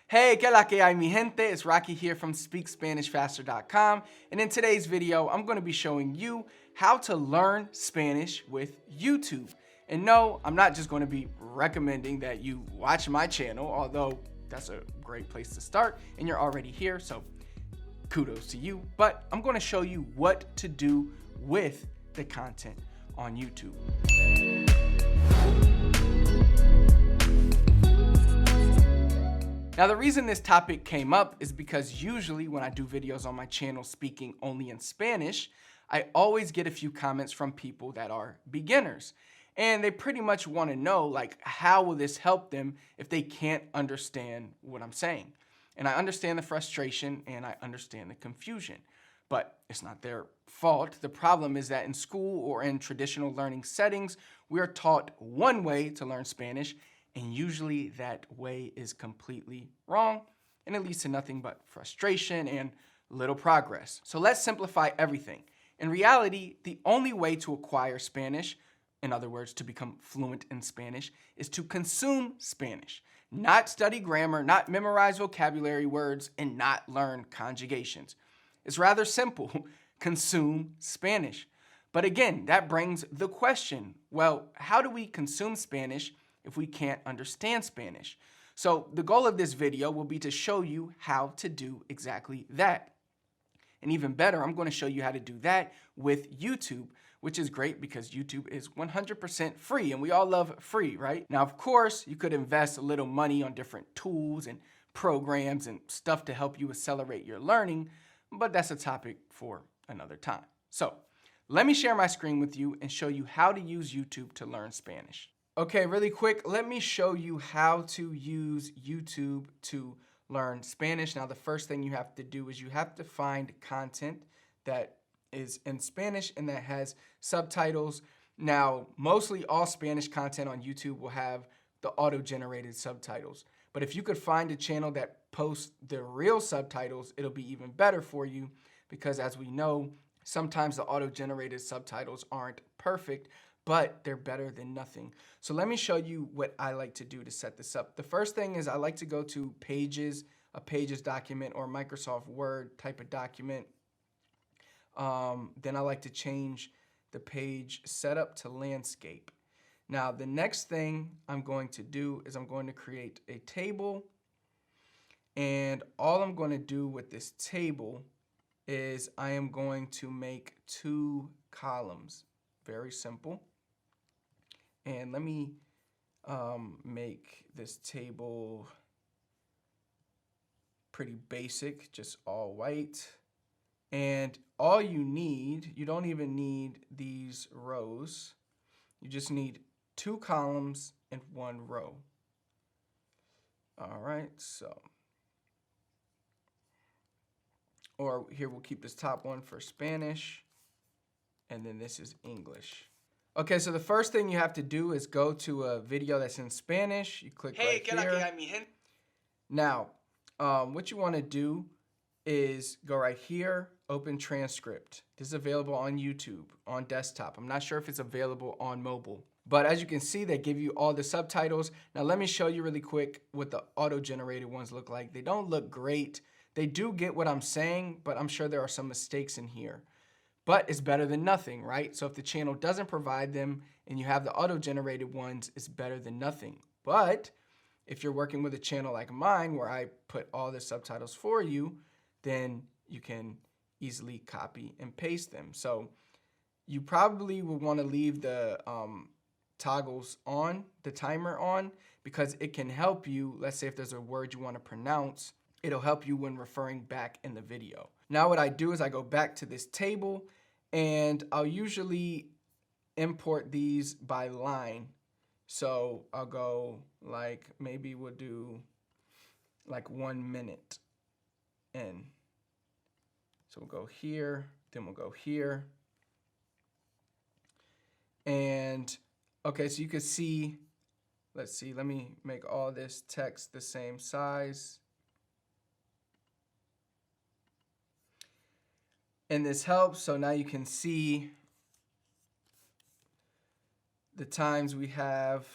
Hey, que la que hay mi gente? It's Rocky here from SpeakSpanishFaster.com, and in today's video, I'm going to be showing you how to learn Spanish with YouTube. And no, I'm not just going to be recommending that you watch my channel, although that's a great place to start, and you're already here, so kudos to you. But I'm going to show you what to do with the content on YouTube. Now, the reason this topic came up is because usually when I do videos on my channel speaking only in Spanish, I always get a few comments from people that are beginners. And they pretty much want to know, like, how will this help them if they can't understand what I'm saying? And I understand the frustration and I understand the confusion, but it's not their fault. The problem is that in school or in traditional learning settings, we are taught one way to learn Spanish, and usually that way is completely wrong, and it leads to nothing but frustration and little progress. So let's simplify everything. In reality, the only way to acquire Spanish, in other words, to become fluent in Spanish, is to consume Spanish. Not study grammar, not memorize vocabulary words, and not learn conjugations. It's rather simple. Consume Spanish. But again, that brings the question, well, how do we consume Spanish if we can't understand Spanish? So the goal of this video will be to show you how to do exactly that. And even better, I'm going to show you how to do that with YouTube, which is great because YouTube is 100% free, and we all love free, right? Now, of course, you could invest a little money on different tools and programs and stuff to help you accelerate your learning, but that's a topic for another time. So let me share my screen with you and show you how to use YouTube to learn Spanish. Okay, really quick, let me show you how to use YouTube to learn Spanish. Now, the first thing you have to do is you have to find content that is in Spanish and that has subtitles. Now, mostly all Spanish content on YouTube will have the auto-generated subtitles. But if you could find a channel that posts the real subtitles, it'll be even better for you because, as we know, sometimes the auto-generated subtitles aren't perfect, but they're better than nothing. So let me show you what I like to do to set this up. The first thing is I like to go to Pages, a Pages document or Microsoft Word type of document. Then I like to change the page setup to landscape. Now, the next thing I'm going to do is I'm going to create a table. And all I'm going to do with this table is I am going to make 2 columns. Very simple. And let me make this table pretty basic, just all white. And all you need, you don't even need these rows. You just need 2 columns and 1 row. All right, so. Or here we'll keep this top one for Spanish. And then this is English. Okay, so the first thing you have to do is go to a video that's in Spanish. You click right here. Now, what you want to do is go right here, open transcript. This is available on YouTube, on desktop. I'm not sure if it's available on mobile. But as you can see, they give you all the subtitles. Now, let me show you really quick what the auto-generated ones look like. They don't look great. They do get what I'm saying, but I'm sure there are some mistakes in here. But it's better than nothing, right? So if the channel doesn't provide them and you have the auto-generated ones, it's better than nothing. But if you're working with a channel like mine where I put all the subtitles for you, then you can easily copy and paste them. So you probably would want to leave the toggles on, the timer on, because it can help you. Let's say if there's a word you want to pronounce, it'll help you when referring back in the video. Now what I do is I go back to this table and I'll usually import these by line. So I'll go like, maybe we'll do like 1 minute in. So we'll go here, then we'll go here. And okay, so you can see, let's see, let me make all this text the same size. And this helps, so now you can see the times we have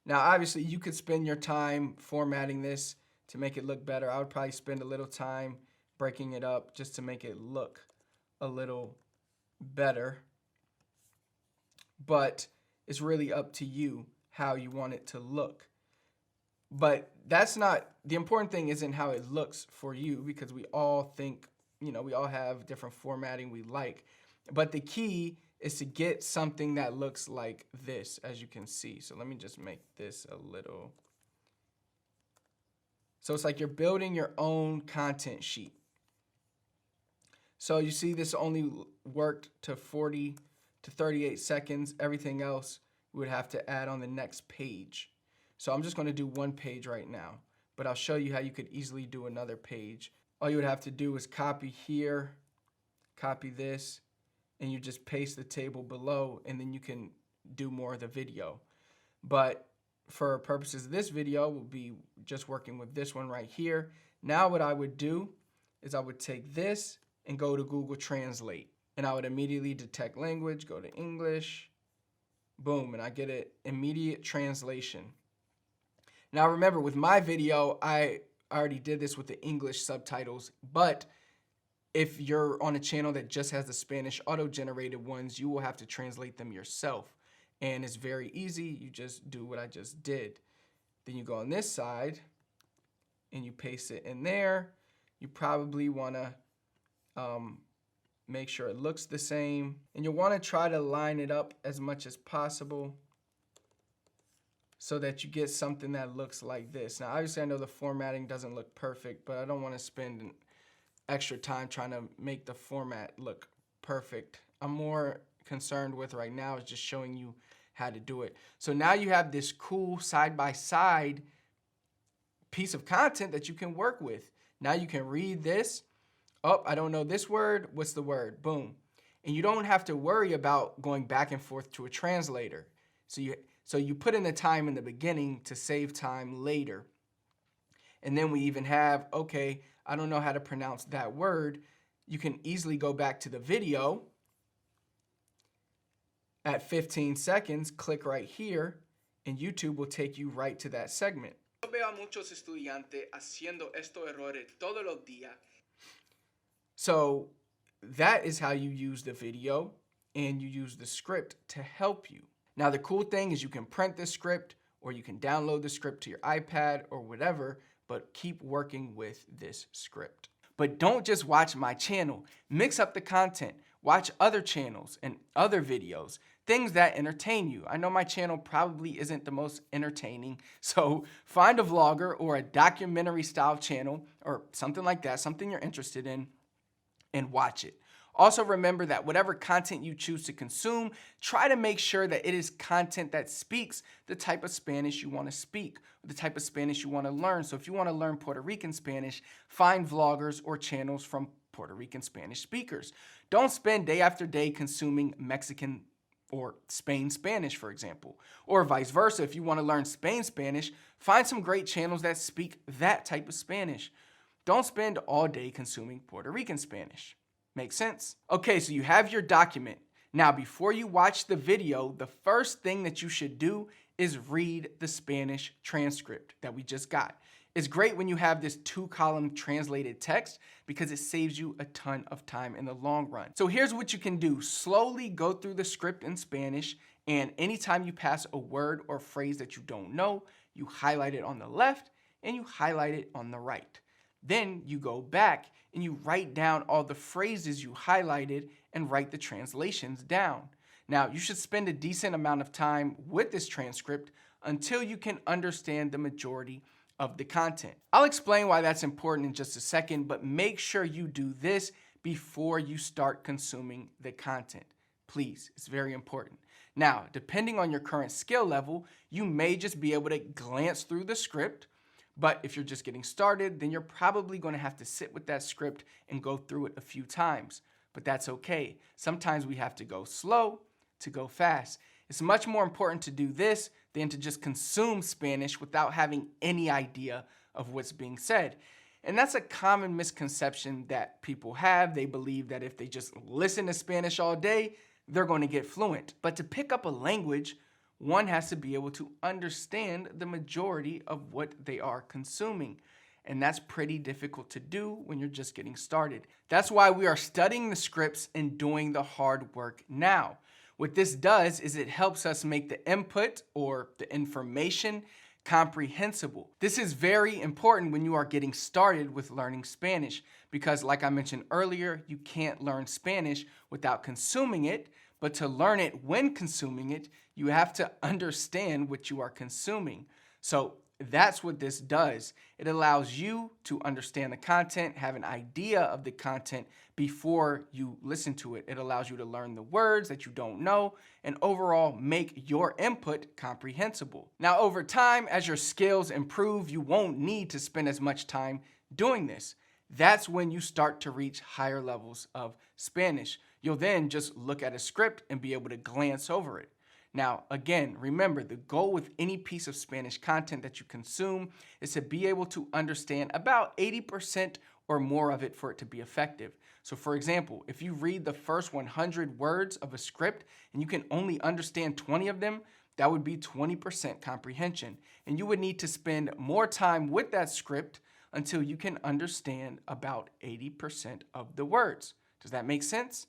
Now, obviously, you could spend your time formatting this to make it look better. I would probably spend a little time breaking it up just to make it look a little better. But it's really up to you how you want it to look. But that's not, the important thing isn't how it looks for you, because we all think, we all have different formatting we like. But the key is to get something that looks like this, as you can see. So let me just make this a little. So it's like you're building your own content sheet. So you see this only worked to 40 to 38 seconds. Everything else we would have to add on the next page. So I'm just going to do one page right now, but I'll show you how you could easily do another page. All you would have to do is copy here, copy this, and you just paste the table below, and then you can do more of the video. But for purposes of this video, we'll be just working with this one right here. Now what I would do is I would take this and go to Google Translate, and I would immediately detect language, go to English, boom, and I get an immediate translation. Now remember, with my video, I already did this with the English subtitles, but if you're on a channel that just has the Spanish auto-generated ones, you will have to translate them yourself. And it's very easy. You just do what I just did. Then you go on this side and you paste it in there. You probably want to make sure it looks the same. And you'll want to try to line it up as much as possible so that you get something that looks like this. Now, obviously, I know the formatting doesn't look perfect, but I don't want to spend extra time trying to make the format look perfect. I'm more concerned with right now is just showing you how to do it. So now you have this cool side-by-side piece of content that you can work with. Now you can read this. Oh, I don't know this word. What's the word? Boom. And you don't have to worry about going back and forth to a translator. So you put in the time in the beginning to save time later. And then we even have, okay, I don't know how to pronounce that word. You can easily go back to the video at 15 seconds, click right here, and YouTube will take you right to that segment. Yo veo a muchos estudiantes haciendo estos errores todos los días. So that is how you use the video, and you use the script to help you. Now the cool thing is you can print the script, or you can download the script to your iPad or whatever, but keep working with this script. But don't just watch my channel. Mix up the content. Watch other channels and other videos, things that entertain you. I know my channel probably isn't the most entertaining, so find a vlogger or a documentary style channel or something like that, something you're interested in, and watch it. Also remember that whatever content you choose to consume, try to make sure that it is content that speaks the type of Spanish you want to speak, the type of Spanish you want to learn. So if you want to learn Puerto Rican Spanish, find vloggers or channels from Puerto Rican Spanish speakers. Don't spend day after day consuming Mexican or Spain Spanish, for example. Or vice versa, if you want to learn Spain Spanish, find some great channels that speak that type of Spanish. Don't spend all day consuming Puerto Rican Spanish. Make sense? Okay, so you have your document. Now, before you watch the video, the first thing that you should do is read the Spanish transcript that we just got. It's great when you have this 2-column translated text because it saves you a ton of time in the long run. So here's what you can do. Slowly go through the script in Spanish, and anytime you pass a word or phrase that you don't know, you highlight it on the left and you highlight it on the right. Then you go back and you write down all the phrases you highlighted and write the translations down. Now, you should spend a decent amount of time with this transcript until you can understand the majority of the content. I'll explain why that's important in just a second, but make sure you do this before you start consuming the content. Please, it's very important. Now, depending on your current skill level, you may just be able to glance through the script. But if you're just getting started, then you're probably going to have to sit with that script and go through it a few times. But that's okay. Sometimes we have to go slow to go fast. It's much more important to do this than to just consume Spanish without having any idea of what's being said. And that's a common misconception that people have. They believe that if they just listen to Spanish all day, they're going to get fluent. But to pick up a language, one has to be able to understand the majority of what they are consuming. And that's pretty difficult to do when you're just getting started. That's why we are studying the scripts and doing the hard work now. What this does is it helps us make the input or the information comprehensible. This is very important when you are getting started with learning Spanish because, like I mentioned earlier, you can't learn Spanish without consuming it, but to learn it when consuming it, you have to understand what you are consuming. So that's what this does. It allows you to understand the content, have an idea of the content before you listen to it. It allows you to learn the words that you don't know and overall make your input comprehensible. Now, over time, as your skills improve, you won't need to spend as much time doing this. That's when you start to reach higher levels of Spanish. You'll then just look at a script and be able to glance over it. Now, again, remember, the goal with any piece of Spanish content that you consume is to be able to understand about 80% or more of it for it to be effective. So for example, if you read the first 100 words of a script and you can only understand 20 of them, that would be 20% comprehension. And you would need to spend more time with that script until you can understand about 80% of the words. Does that make sense?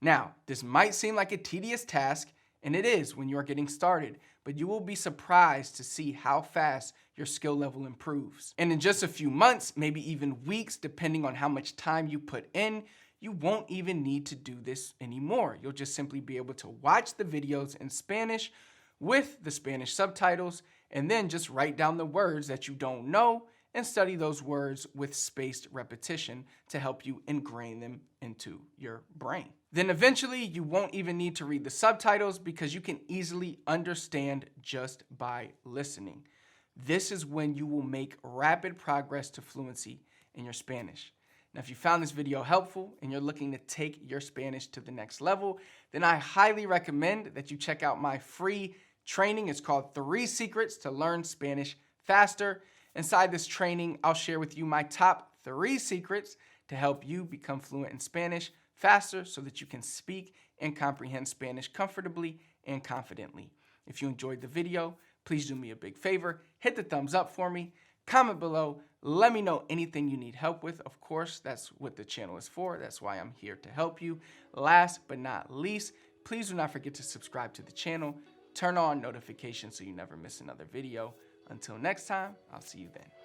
Now, this might seem like a tedious task, and it is when you are getting started, but you will be surprised to see how fast your skill level improves. And in just a few months, maybe even weeks, depending on how much time you put in, you won't even need to do this anymore. You'll just simply be able to watch the videos in Spanish with the Spanish subtitles, and then just write down the words that you don't know and study those words with spaced repetition to help you ingrain them into your brain. Then eventually you won't even need to read the subtitles because you can easily understand just by listening. This is when you will make rapid progress to fluency in your Spanish. Now, if you found this video helpful and you're looking to take your Spanish to the next level, then I highly recommend that you check out my free training. It's called 3 Secrets to Learn Spanish Faster. Inside this training, I'll share with you my top 3 secrets to help you become fluent in Spanish faster so that you can speak and comprehend Spanish comfortably and confidently. If you enjoyed the video, please do me a big favor. Hit the thumbs up for me. Comment below. Let me know anything you need help with. Of course, that's what the channel is for. That's why I'm here to help you. Last but not least, please do not forget to subscribe to the channel. Turn on notifications so you never miss another video. Until next time, I'll see you then.